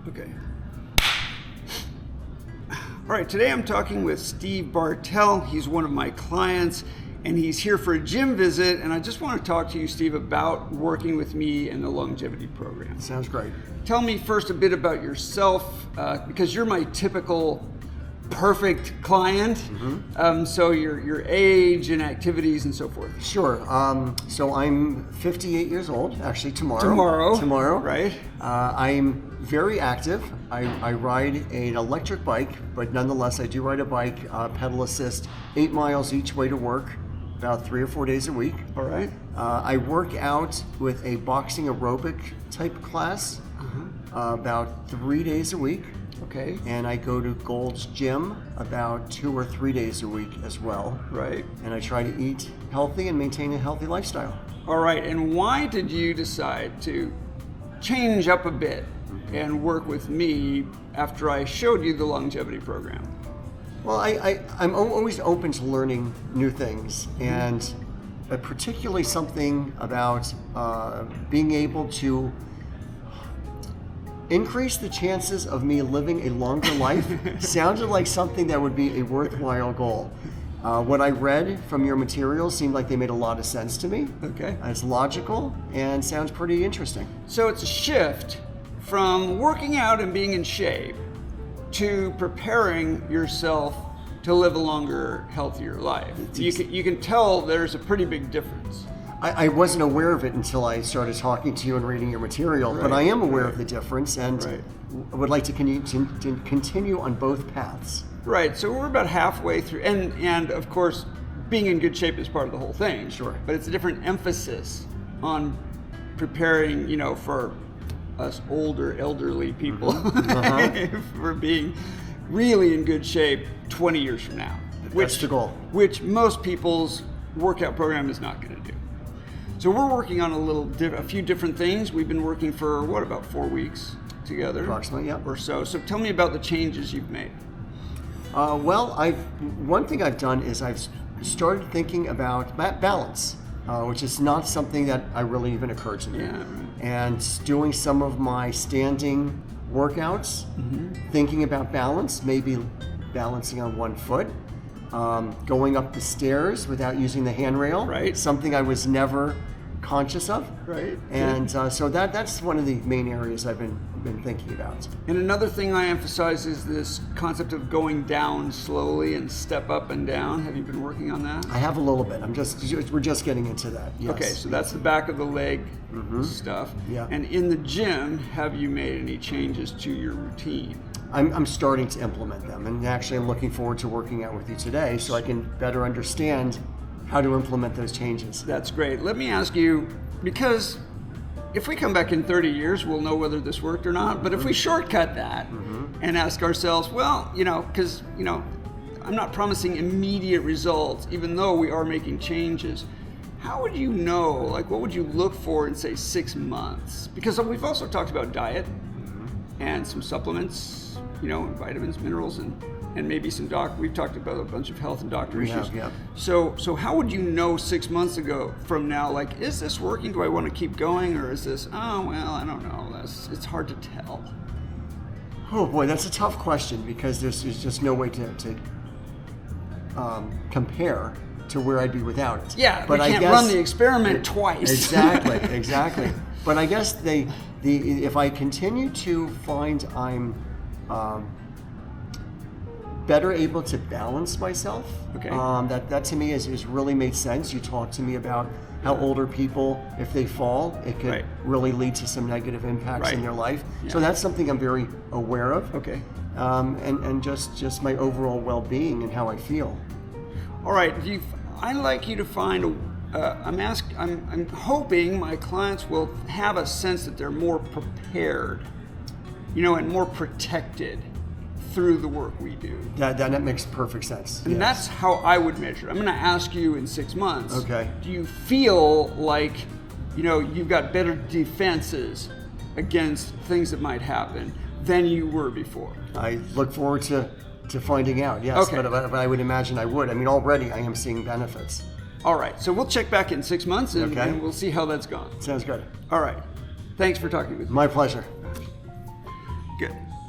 Okay. All right, today I'm talking with Steve Bartell. He's one of my clients, and he's here for a gym visit, and I just want to talk to you, Steve, about working with me in the longevity program. Sounds great. Tell me first a bit about yourself, because you're my typical perfect client. So your age and activities and so forth. Sure. So I'm 58 years old, actually Tomorrow. Tomorrow. Right. I'm very active. I ride an electric bike, but nonetheless, I do ride a bike, pedal assist, 8 miles each way to work, about 3 or 4 days a week. All right. I work out with a boxing aerobic type class about 3 days a week. Okay. And I go to Gold's Gym about 2 or 3 days a week as well. Right. And I try to eat healthy and maintain a healthy lifestyle. All right. And why did you decide to change up a bit and work with me after I showed you the longevity program? Well, I'm always open to learning new things, and particularly something about being able to increase the chances of me living a longer life sounded like something that would be a worthwhile goal. What I read from your materials seemed like they made a lot of sense to me. Okay. It's logical and sounds pretty interesting. So it's a shift from working out and being in shape to preparing yourself to live a longer, healthier life. You can tell there's a pretty big difference. I wasn't aware of it until I started talking to you and reading your material, but I am aware of the difference and would like to continue on both paths. Right, so we're about halfway through, and of course, being in good shape is part of the whole thing. Sure. But it's a different emphasis on preparing, for us older, elderly people for being really in good shape 20 years from now. That's the goal. Which most people's workout program is not going to do. So we're working on a few different things. We've been working for, about 4 weeks together? Approximately, yeah. Or so. So tell me about the changes you've made. One thing I've done is I've started thinking about balance, which is not something that really even occurred to me. Yeah. And doing some of my standing workouts, thinking about balance, maybe balancing on one foot, going up the stairs without using the handrail, right? Something I was never conscious of, right? And so that's one of the main areas I've been thinking about. And another thing I emphasize is this concept of going down slowly and step up and down. Have you been working on that? I have a little bit. We're just getting into that. Yes. Okay, so that's the back of the leg stuff. Yeah. And in the gym, have you made any changes to your routine? I'm starting to implement them, and actually I'm looking forward to working out with you today so I can better understand how to implement those changes. That's great. Let me ask you, because if we come back in 30 years, we'll know whether this worked or not, but if we shortcut that and ask ourselves, well, because, I'm not promising immediate results, even though we are making changes. How would you know, what would you look for in, say, 6 months? Because we've also talked about diet and some supplements, vitamins, minerals, and maybe some we've talked about a bunch of health and doctor issues. Yeah. So how would you know 6 months ago from now, is this working? Do I want to keep going? Or is this, I don't know. It's hard to tell. Oh boy, that's a tough question because there's just no way to compare to where I'd be without it. Yeah, but we can't run the experiment twice. Exactly. But I guess if I continue to find I'm better able to balance myself, that to me has really made sense. You talked to me about how older people, if they fall, it could really lead to some negative impacts in their life. Yeah. So that's something I'm very aware of. Okay. And just my overall well-being and how I feel. All right. I'd like you to find I'm hoping my clients will have a sense that they're more prepared, and more protected through the work we do. That makes perfect sense. And that's how I would measure. I'm going to ask you in 6 months. Okay. Do you feel like, you've got better defenses against things that might happen than you were before? I look forward to finding out. Yes. Okay. But I would imagine I would. I mean, already I am seeing benefits. All right. So we'll check back in 6 months and we'll see how that's gone. Sounds good. All right. Thanks for talking with me. My pleasure. Good.